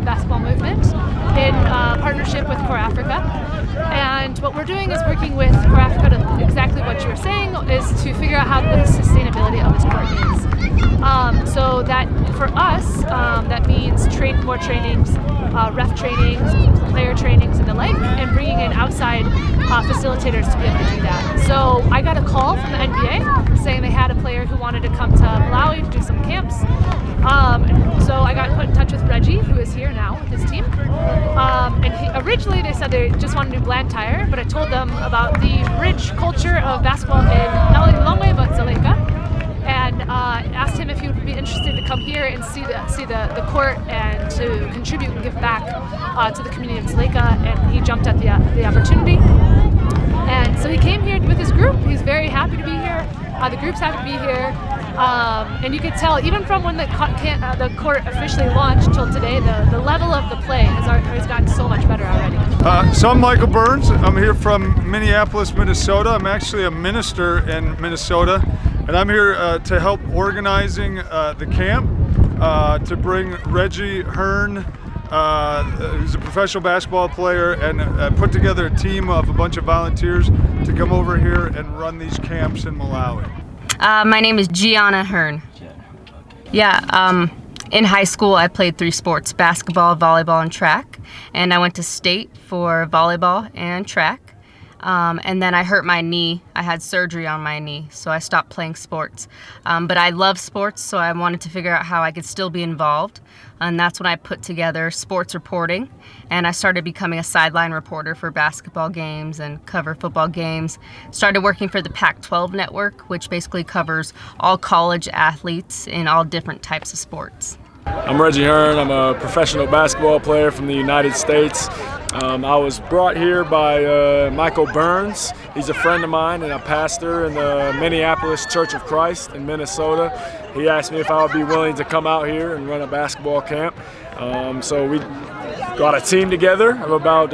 basketball movement in partnership with Core Africa. And what we're doing is working with Core Africa to exactly what you were saying, is to figure out how the sustainability of this court is. So that for us, that means more trainings, ref trainings, player trainings, and the like, and bringing in outside facilitators to be able to do that. So I got a call from the NBA saying they had a player who wanted to come to Malawi to do some camps. So I got put in touch with Reggie, who is here now with his team. Originally they said they just wanted to do Blantyre, but I told them about the rich culture of basketball in not only Lilongwe but Dzaleka, and asked him if he would be interested to come here and see the court and to contribute and give back to the community of Dzaleka, and he jumped at the opportunity. And so he came here with his group. He's very happy to be here. The group's happy to be here. And you could tell, even from when the court officially launched till today, the level of the play has gotten so much better already. So I'm Michael Burns. I'm here from Minneapolis, Minnesota. I'm actually a minister in Minnesota, and I'm here to help organizing the camp, to bring Reggie Hearn, who's a professional basketball player, and put together a team of a bunch of volunteers to come over here and run these camps in Malawi. My name is Gianna Hearn. Yeah, in high school I played 3 sports: basketball, volleyball, and track. And I went to state for volleyball and track. And then I hurt my knee. I had surgery on my knee, so I stopped playing sports. But I love sports, so I wanted to figure out how I could still be involved. And that's when I put together sports reporting, and I started becoming a sideline reporter for basketball games and cover football games. Started working for the Pac-12 network, which basically covers all college athletes in all different types of sports. I'm Reggie Hearn. I'm a professional basketball player from the United States. I was brought here by Michael Burns. He's a friend of mine and a pastor in the Minneapolis Church of Christ in Minnesota. He asked me if I would be willing to come out here and run a basketball camp. So we got a team together of about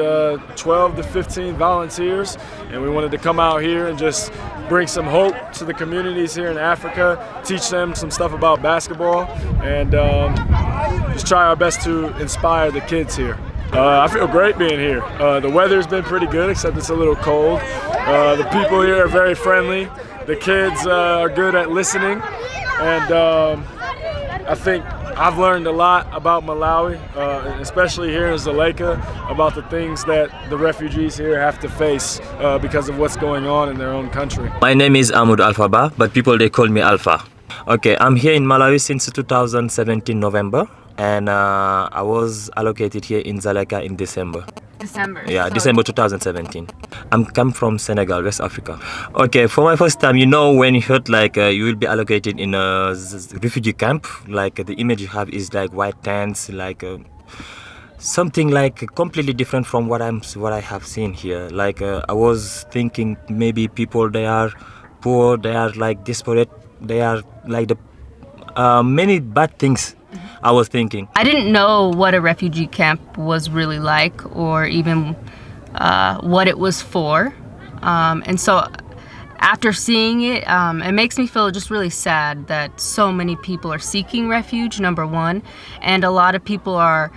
12 to 15 volunteers, and we wanted to come out here and just bring some hope to the communities here in Africa, teach them some stuff about basketball, and just try our best to inspire the kids here. I feel great being here. The weather's been pretty good, except it's a little cold. The people here are very friendly. The kids are good at listening, and I think I've learned a lot about Malawi, especially here in Dzaleka, about the things that the refugees here have to face because of what's going on in their own country. My name is Ahmad Alphaba, but people they call me Alpha. Okay, I'm here in Malawi since 2017 November, and I was allocated here in Dzaleka in December. Yeah, so December 2017. I'm come from Senegal, West Africa. Okay, for my first time, when you heard like you will be allocated in a refugee camp, like the image you have is like white tents, like something like completely different from what I have seen here. Like I was thinking maybe people, they are poor, they are like desperate, they are like the many bad things. I was thinking. I didn't know what a refugee camp was really like, or even what it was for. And so after seeing it, it makes me feel just really sad that so many people are seeking refuge, number one, and a lot of people are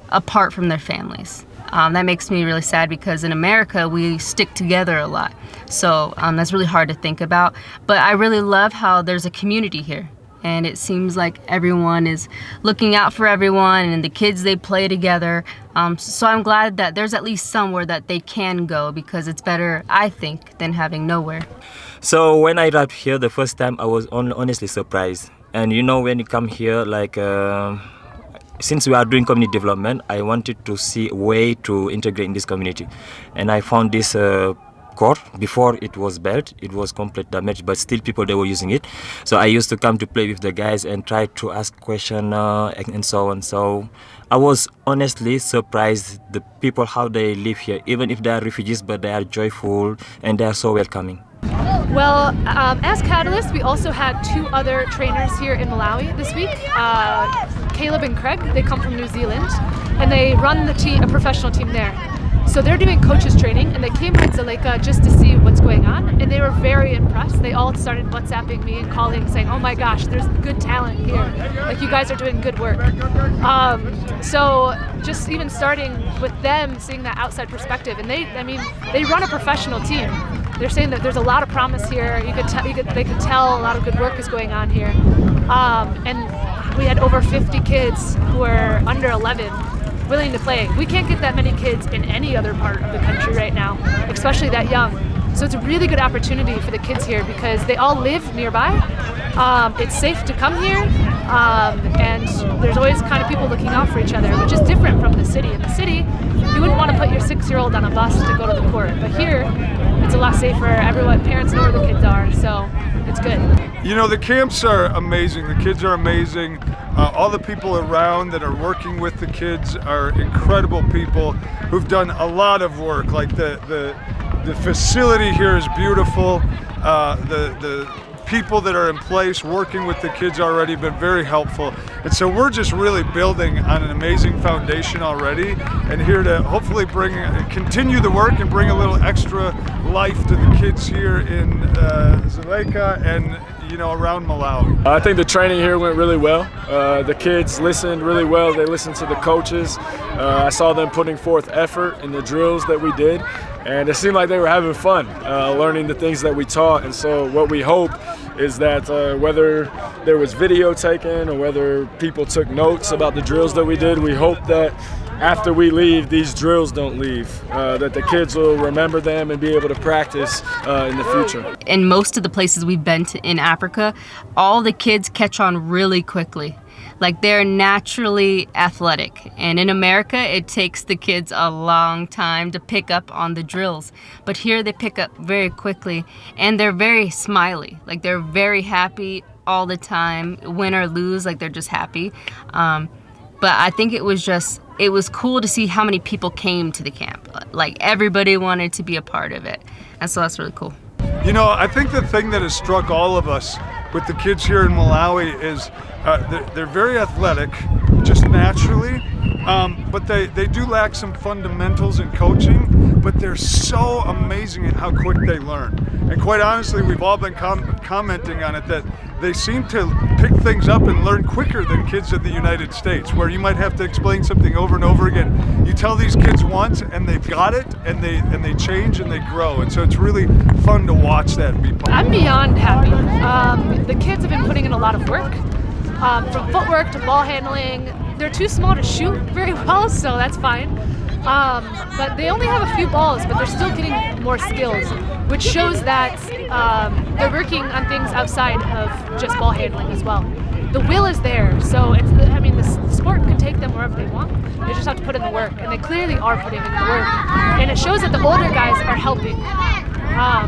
apart from their families. That makes me really sad because in America, we stick together a lot. So that's really hard to think about. But I really love how there's a community here. And it seems like everyone is looking out for everyone, and the kids, they play together. So I'm glad that there's at least somewhere that they can go, because it's better, I think, than having nowhere. So when I arrived here the first time, I was honestly surprised. And when you come here, like since we are doing community development, I wanted to see a way to integrate in this community. And I found this court. Before it was built, it was completely damaged, but still people, they were using it. So I used to come to play with the guys and try to ask questions and so on. So I was honestly surprised the people, how they live here, even if they are refugees, but they are joyful and they are so welcoming. Well, as Catalyst, we also had 2 other trainers here in Malawi this week. Caleb and Craig, they come from New Zealand, and they run a professional team there. So they're doing coaches training, and they came to Dzaleka just to see what's going on, and they were very impressed. They all started WhatsApping me and calling, saying, "Oh my gosh, there's good talent here. Like, you guys are doing good work." So just even starting with them, seeing that outside perspective, and they run a professional team. They're saying that there's a lot of promise here. They could tell a lot of good work is going on here. And we had over 50 kids who were under 11 willing to play. We can't get that many kids in any other part of the country right now, especially that young. So it's a really good opportunity for the kids here because they all live nearby. It's safe to come here, and there's always kind of people looking out for each other, which is different from the city. In the city, you wouldn't want to put your 6-year-old on a bus to go to the court, but here, it's a lot safer. Parents know where the kids are, so it's good. You know, the camps are amazing. The kids are amazing. All the people around that are working with the kids are incredible people who've done a lot of work. Like the facility here is beautiful. The people that are in place working with the kids already been very helpful. And so we're just really building on an amazing foundation already, and here to hopefully continue the work and bring a little extra life to the kids here in Dzaleka and around Malawi. I think the training here went really well. The kids listened really well. They listened to the coaches. I saw them putting forth effort in the drills that we did, and it seemed like they were having fun, learning the things that we taught. And so what we hope is that whether there was video taken or whether people took notes about the drills that we did, we hope that after we leave, these drills don't leave, that the kids will remember them and be able to practice in the future. In most of the places we've been to in Africa, all the kids catch on really quickly. Like, they're naturally athletic. And in America, it takes the kids a long time to pick up on the drills. But here they pick up very quickly, and they're very smiley. Like, they're very happy all the time, win or lose, like they're just happy. But I think it was cool to see how many people came to the camp. Like, everybody wanted to be a part of it. And so that's really cool. You know, I think the thing that has struck all of us with the kids here in Malawi is they're very athletic, just naturally, but they do lack some fundamentals in coaching, but they're so amazing at how quick they learn. And quite honestly, we've all been commenting on it, that they seem to pick things up and learn quicker than kids in the United States, where you might have to explain something over and over again. You tell these kids once and they've got it, and they change and they grow. And so it's really fun to watch that and be part of it. I'm beyond happy. The kids have been putting in a lot of work, from footwork to ball handling. They're too small to shoot very well, so that's fine. But they only have a few balls, but they're still getting more skills, which shows that they're working on things outside of just ball handling as well. The will is there, so the sport can take them wherever they want. They just have to put in the work, and they clearly are putting in the work. And it shows that the older guys are helping,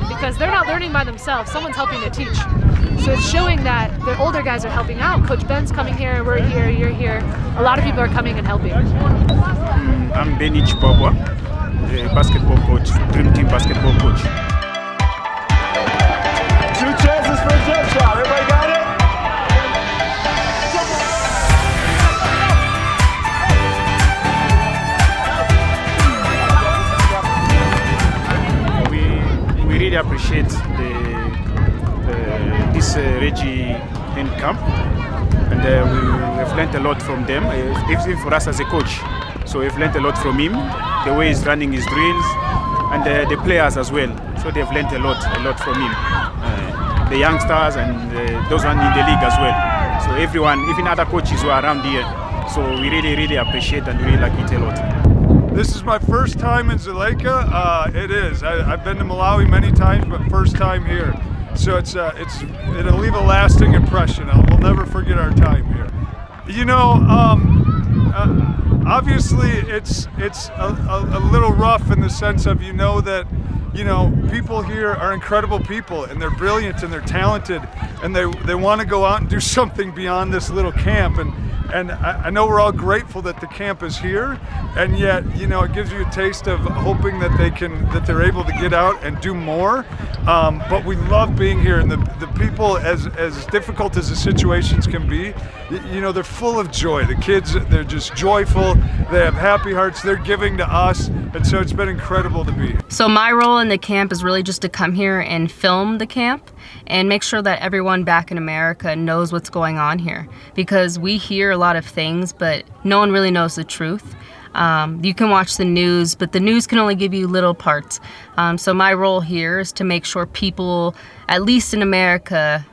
because they're not learning by themselves. Someone's helping to teach. So it's showing that the older guys are helping out. Coach Ben's coming here, we're here, you're here. A lot of people are coming and helping. I'm Benny Chipabwa, the basketball coach, Dream Team basketball coach. 2 chances for a jump shot. Everybody got it? We really appreciate this Reggie in camp, and we have learned a lot from them, even for us as a coach. So we've learned a lot from him, the way he's running his drills, and the players as well. So they've learned a lot from him. The youngsters and those one in the league as well. So everyone, even other coaches who are around here. So we really appreciate and really like it a lot. This is my first time in Dzaleka. It is. I've been to Malawi many times, but first time here. So it'll leave a lasting impression. We'll never forget our time here. You know, obviously it's a little rough in the sense of, that people here are incredible people, and they're brilliant and they're talented, and they want to go out and do something beyond this little camp. And I know we're all grateful that the camp is here, and yet, it gives you a taste of hoping that they're able to get out and do more. But we love being here, and the people, as difficult as the situations can be, they're full of joy. The kids, they're just joyful. They have happy hearts. They're giving to us, and so it's been incredible to be. So my role in the camp is really just to come here and film the camp and make sure that everyone back in America knows what's going on here, because we hear a lot of things, but no one really knows the truth. You can watch the news, but the news can only give you little parts. So my role here is to make sure people, at least in America,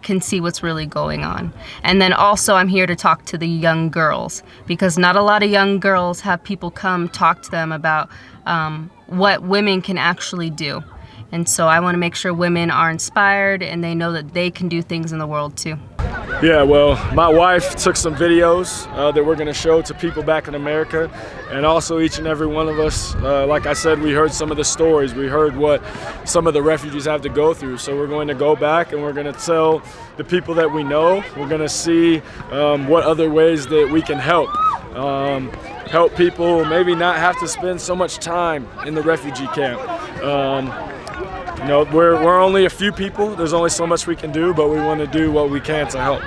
can see what's really going on. And then also I'm here to talk to the young girls, because not a lot of young girls have people come talk to them about what women can actually do. And so I want to make sure women are inspired and they know that they can do things in the world too. Yeah, well, my wife took some videos that we're going to show to people back in America, and also each and every one of us, like I said, we heard some of the stories. We heard what some of the refugees have to go through. So we're going to go back and we're going to tell the people that we know. We're going to see what other ways that we can help. Help people maybe not have to spend so much time in the refugee camp. We're only a few people. There's only so much we can do, but we want to do what we can to help.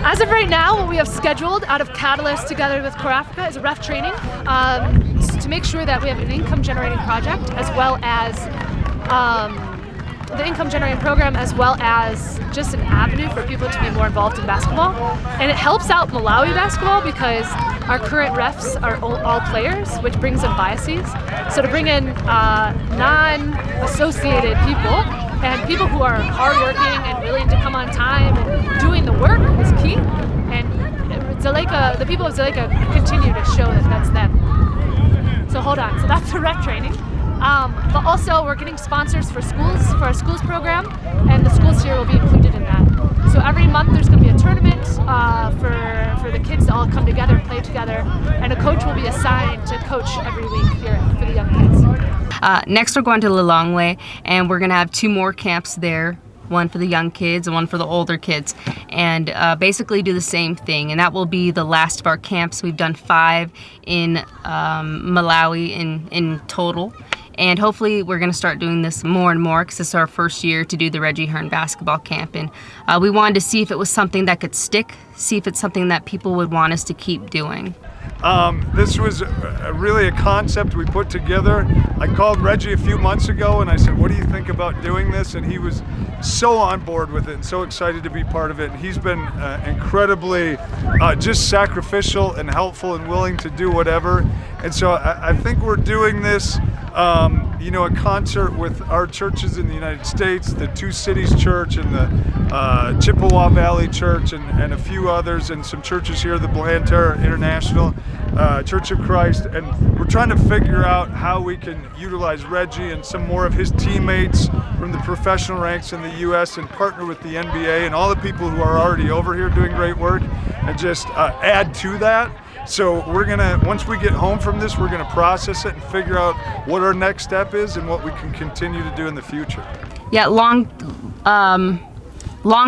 As of right now, what we have scheduled out of Catalyst together with Core Africa is a ref training to make sure that we have an income generating project, as well as the income generating program, as well as just an avenue for people to be more involved in basketball. And it helps out Malawi basketball because our current refs are all players, which brings in biases. So to bring in non-associated people and people who are hardworking and willing to come on time and doing the work is key. And Dzaleka, the people of Dzaleka continue to show that that's them. So hold on, so that's the ref training. But also we're getting sponsors for schools, for our schools program, and the schools here will be included in that. So every month there's going to be a tournament for the kids to all come together and play together, and a coach will be assigned to coach every week here for the young kids. Next we're going to Lilongwe, and we're going to have 2 more camps there, one for the young kids and one for the older kids, and basically do the same thing. And that will be the last of our camps. We've done 5 in Malawi in total. And hopefully we're going to start doing this more and more, because this is our first year to do the Reggie Hearn basketball camp. And we wanted to see if it was something that could stick, see if it's something that people would want us to keep doing. This was really a concept we put together. I called Reggie a few months ago and I said, what do you think about doing this? And he was so on board with it and so excited to be part of it. And he's been incredibly just sacrificial and helpful and willing to do whatever. And so I think we're doing this a concert with our churches in the United States, the Two Cities Church and the Chippewa Valley Church and a few others, and some churches here, the Blantyre International Church of Christ. And we're trying to figure out how we can utilize Reggie and some more of his teammates from the professional ranks in the U.S. and partner with the NBA and all the people who are already over here doing great work, and just add to that. So we're gonna, once we get home from this, we're gonna process it and figure out what our next step is and what we can continue to do in the future. Yeah, long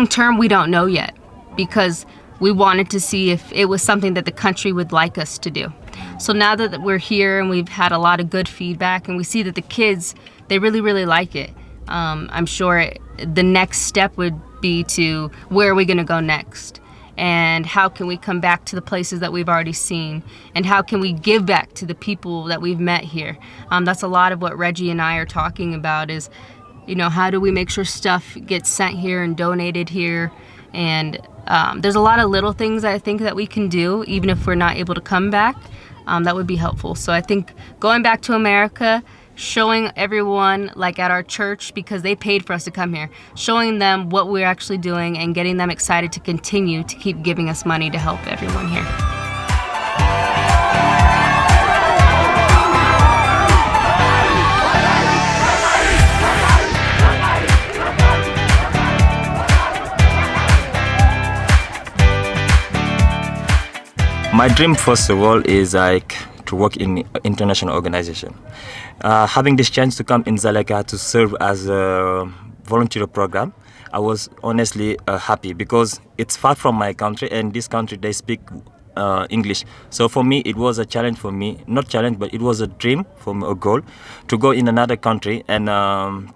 term, we don't know yet, because we wanted to see if it was something that the country would like us to do. So now that we're here and we've had a lot of good feedback and we see that the kids, they really, really like it, I'm sure the next step would be to, where are we gonna go next? And how can we come back to the places that we've already seen? And how can we give back to the people that we've met here? That's a lot of what Reggie and I are talking about is, how do we make sure stuff gets sent here and donated here? And there's a lot of little things I think that we can do, even if we're not able to come back, that would be helpful. So I think going back to America, showing everyone, like at our church, because they paid for us to come here, showing them what we're actually doing and getting them excited to continue to keep giving us money to help everyone here. My dream, first of all, is like to work in international organization. Having this chance to come in Dzaleka to serve as a volunteer program, I was honestly happy because it's far from my country, and this country they speak English. So for me, it was a challenge for me, not challenge, but it was a dream for me, a goal, to go in another country and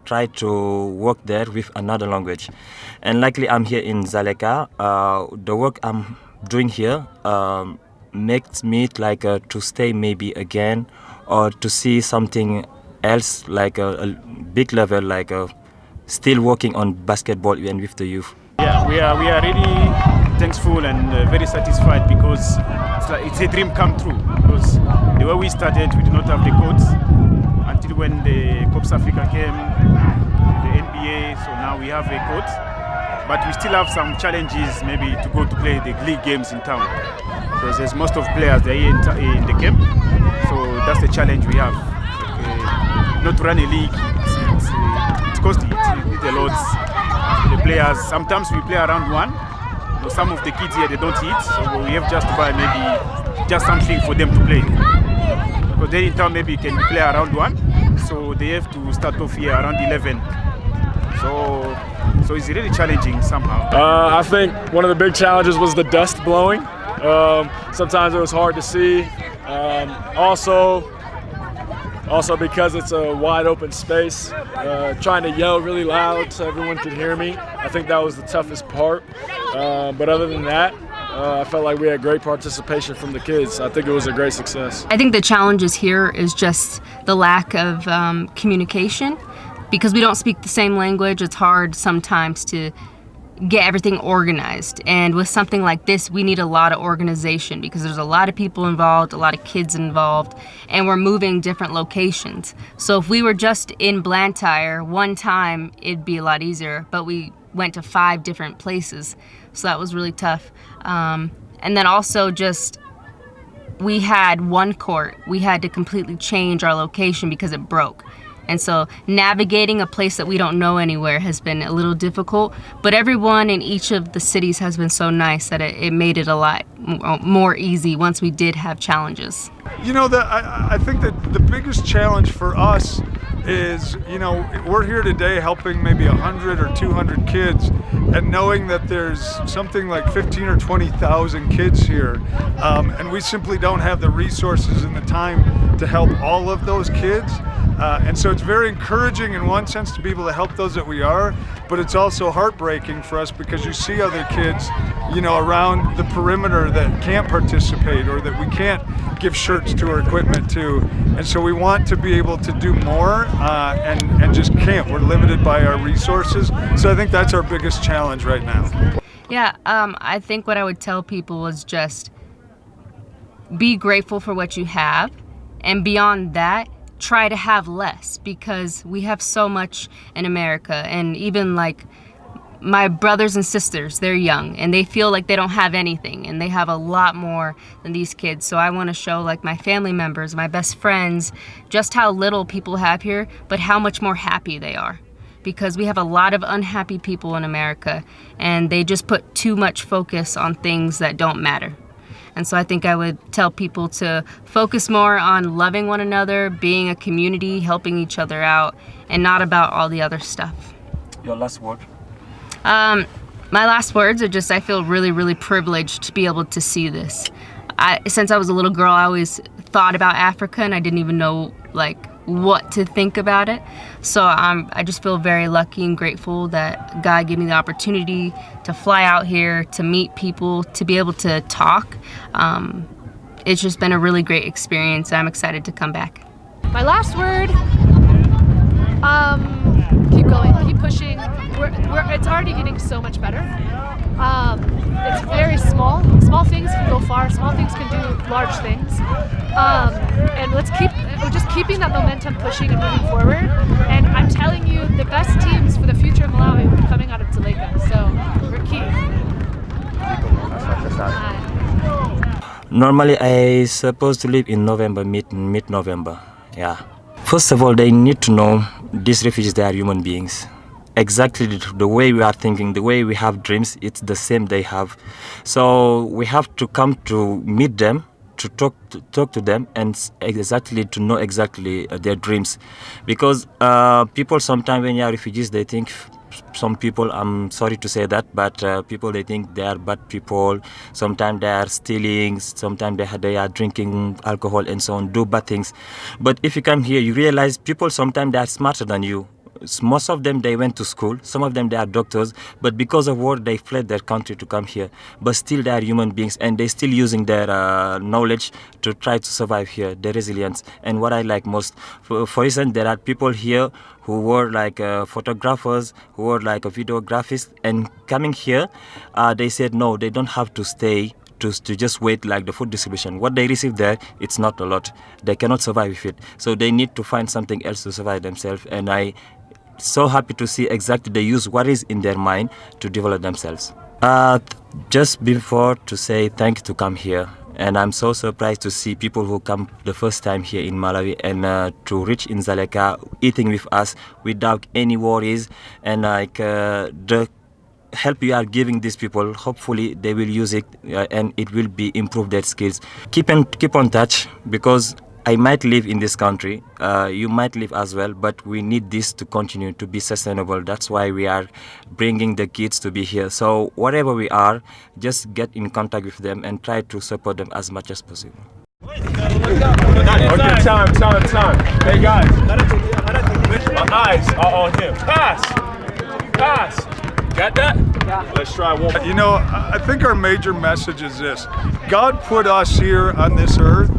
try to work there with another language. And luckily, I'm here in Dzaleka. The work I'm doing here makes me like to stay maybe again, or to see something else, like a big level, like still working on basketball and with the youth. Yeah, we are really thankful and very satisfied because it's a dream come true. Because the way we started, we did not have the codes until when the Copa Africa came, the NBA. So now we have a code, but we still have some challenges, maybe to go to play the league games in town. Because there's most of players they're here in the camp, so that's the challenge we have. Not to run a league, it's costly. It needs a lot. The players, sometimes we play around one. Some of the kids here, they don't eat, so we have just to buy maybe just something for them to play. Because they in town maybe can play around one, so they have to start off here around 11. So it's really challenging somehow. I think one of the big challenges was the dust blowing. Sometimes it was hard to see. Also because it's a wide open space, trying to yell really loud so everyone could hear me. I think that was the toughest part. But other than that, I felt like we had great participation from the kids. I think it was a great success. I think the challenges here is just the lack of communication. Because we don't speak the same language, it's hard sometimes to get everything organized. And with something like this, we need a lot of organization because there's a lot of people involved, a lot of kids involved, and we're moving different locations. So if we were just in Blantyre one time, it'd be a lot easier, but we went to 5 different places. So that was really tough. And then also just, we had one court. We had to completely change our location because it broke. And so navigating a place that we don't know anywhere has been a little difficult, but everyone in each of the cities has been so nice that it made it a lot more easy once we did have challenges. You know, I think that the biggest challenge for us is, you know, we're here today helping maybe 100 or 200 kids, and knowing that there's something like 15 or 20,000 kids here, and we simply don't have the resources and the time to help all of those kids. And so it's very encouraging in one sense to be able to help those that we are, but it's also heartbreaking for us because you see other kids, you know, around the perimeter that can't participate or that we can't give shirts to or equipment to. And so we want to be able to do more and just can't. We're limited by our resources. So I think that's our biggest challenge right now. Yeah, I think what I would tell people is just be grateful for what you have, and beyond that, try to have less, because we have so much in America. And even like my brothers and sisters, they're young and they feel like they don't have anything, and they have a lot more than these kids. So I want to show like my family members, my best friends, just how little people have here, but how much more happy they are. Because we have a lot of unhappy people in America, and they just put too much focus on things that don't matter. And so I think I would tell people to focus more on loving one another, being a community, helping each other out, and not about all the other stuff. Your last word? My last words are just, I feel really, really privileged to be able to see this. Since I was a little girl, I always thought about Africa, and I didn't even know like what to think about it. So I just feel very lucky and grateful that God gave me the opportunity to fly out here, to meet people, to be able to talk. It's just been a really great experience. I'm excited to come back. My last word, keep going, keep pushing. It's already getting so much better. It's very small. Small things can go far. Small things can do large things. And we're just keeping that momentum pushing and moving forward. And I'm telling you, the best teams for the future of Malawi will be coming out of Dzaleka. So we're key. Normally, I supposed to leave in November, mid-November. Yeah. First of all, they need to know these refugees, they are human beings. Exactly the way we are thinking, the way we have dreams, it's the same they have. So we have to come to meet them, to talk to them and exactly to know exactly their dreams, because people sometimes when you are refugees they think. Some people, I'm sorry to say that, but people they think they are bad people. Sometimes they are stealing, sometimes they are drinking alcohol and so on, do bad things. But if you come here, you realize people sometimes they are smarter than you. Most of them they went to school, some of them they are doctors, but because of war they fled their country to come here. But still they are human beings and they still using their knowledge to try to survive here, their resilience. And what I like most, for instance, there are people here who were like photographers, who were like videographers, and coming here, they said no, they don't have to stay to just wait like the food distribution. What they receive there, it's not a lot. They cannot survive with it. So they need to find something else to survive themselves. And I so happy to see exactly they use what is in their mind to develop themselves. Just before to say thank you to come here. And I'm so surprised to see people who come the first time here in Malawi and to reach in Dzaleka, eating with us without any worries, and like the help you are giving these people, hopefully they will use it and it will be improve their skills. Keep on touch, because I might live in this country, you might live as well, but we need this to continue to be sustainable. That's why we are bringing the kids to be here. So wherever we are, just get in contact with them and try to support them as much as possible. Okay, time. Hey guys, my eyes are on him. Pass. Got that? Yeah. Let's try one. You know, I think our major message is this. God put us here on this earth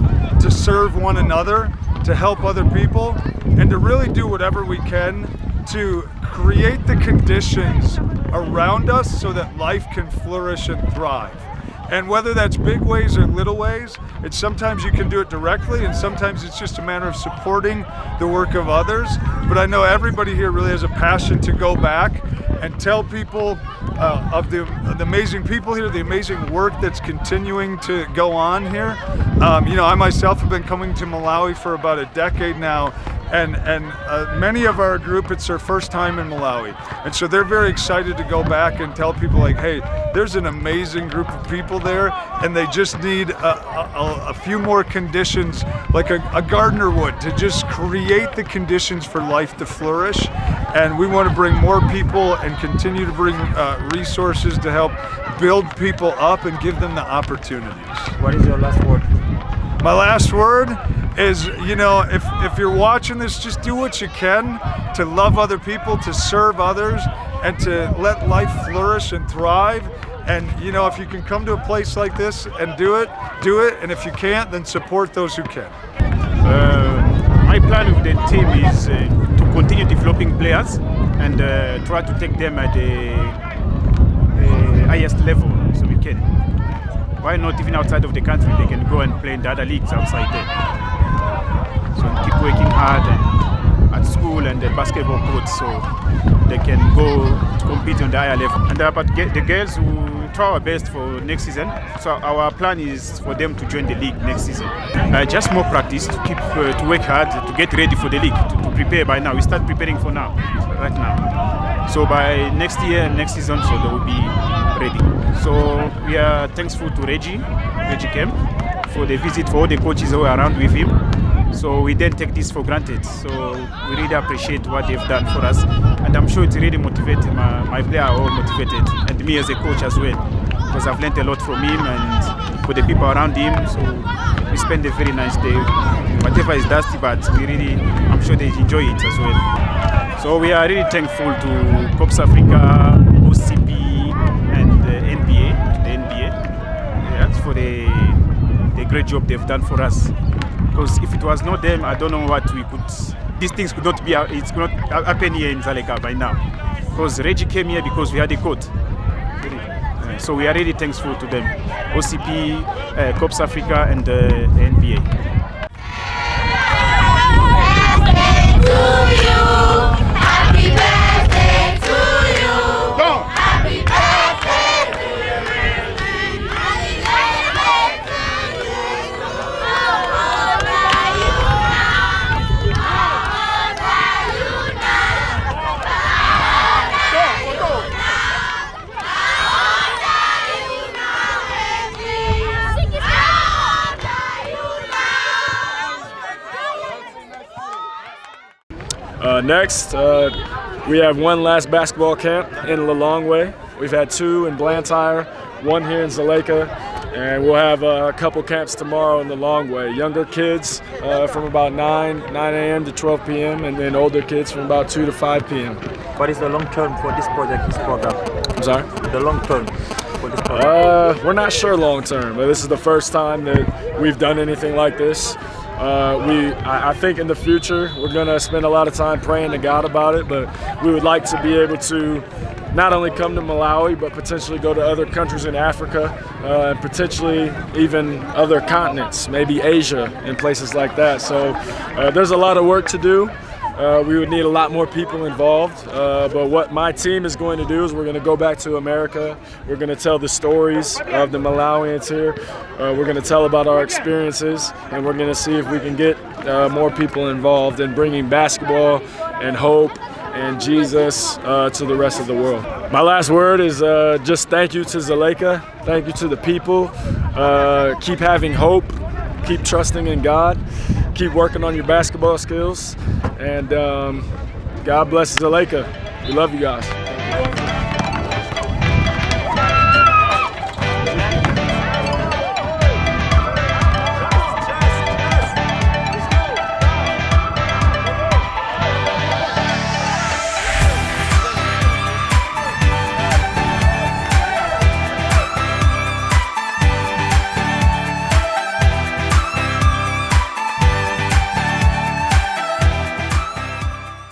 to serve one another, to help other people, and to really do whatever we can to create the conditions around us so that life can flourish and thrive. And whether that's big ways or little ways, it's sometimes you can do it directly and sometimes it's just a matter of supporting the work of others. But I know everybody here really has a passion to go back and tell people of the amazing people here, the amazing work that's continuing to go on here. You know, I myself have been coming to Malawi for about a decade now, and many of our group, it's their first time in Malawi. And so they're very excited to go back and tell people like, hey, there's an amazing group of people there, and they just need a few more conditions, like a gardener would, to just create the conditions for life to flourish. And we want to bring more people and continue to bring resources to help build people up and give them the opportunities. What is your last word? My last word is, you know, if you're watching this, just do what you can to love other people, to serve others, and to let life flourish and thrive. And, you know, if you can come to a place like this and do it. And if you can't, then support those who can. My plan with the team is to continue developing players and try to take them at the highest level so we can. Why not even outside of the country? They can go and play in the other leagues outside there. So keep working hard and at school and the basketball court so they can go to compete on the higher level. And about the girls, we try our best for next season. So our plan is for them to join the league next season. Just more practice to keep to work hard to get ready for the league, to prepare by now. We start preparing for now, right now. So by next year, next season, so they will be ready. So we are thankful to Reggie came for the visit, for all the coaches who are around with him. So we didn't take this for granted. So we really appreciate what they've done for us. And I'm sure it's really motivated, my players are all motivated, and me as a coach as well. Because I've learned a lot from him and for the people around him. So we spend a very nice day. Whatever is dusty, but I'm sure they enjoy it as well. So we are really thankful to Cops Africa, OCP, and the NBA, yes, for the great job they've done for us. Because if it was not them, I don't know what we could. These things could not be. It could not happen here in Dzaleka by now. Because Reggie came here because we had a court. So we are really thankful to them, OCP, Cops Africa, and the NBA. Next, we have one last basketball camp in Lilongwe. We've had 2 in Blantyre, 1 here in Dzaleka, and we'll have a couple camps tomorrow in Lilongwe. Younger kids from about 9 a.m. to 12 p.m. and then older kids from about 2 to 5 p.m. What is the long term for this project, this program? I'm sorry? The long term for this program? We're not sure long term, but this is the first time that we've done anything like this. I think in the future we're going to spend a lot of time praying to God about it, but we would like to be able to not only come to Malawi, but potentially go to other countries in Africa, and potentially even other continents, maybe Asia and places like that. So there's a lot of work to do. We would need a lot more people involved, but what my team is going to do is we're going to go back to America. We're going to tell the stories of the Malawians here. We're going to tell about our experiences, and we're going to see if we can get more people involved in bringing basketball and hope and Jesus to the rest of the world. My last word is just thank you to Dzaleka. Thank you to the people. Keep having hope. Keep trusting in God. Keep working on your basketball skills. And God bless Dzaleka. We love you guys.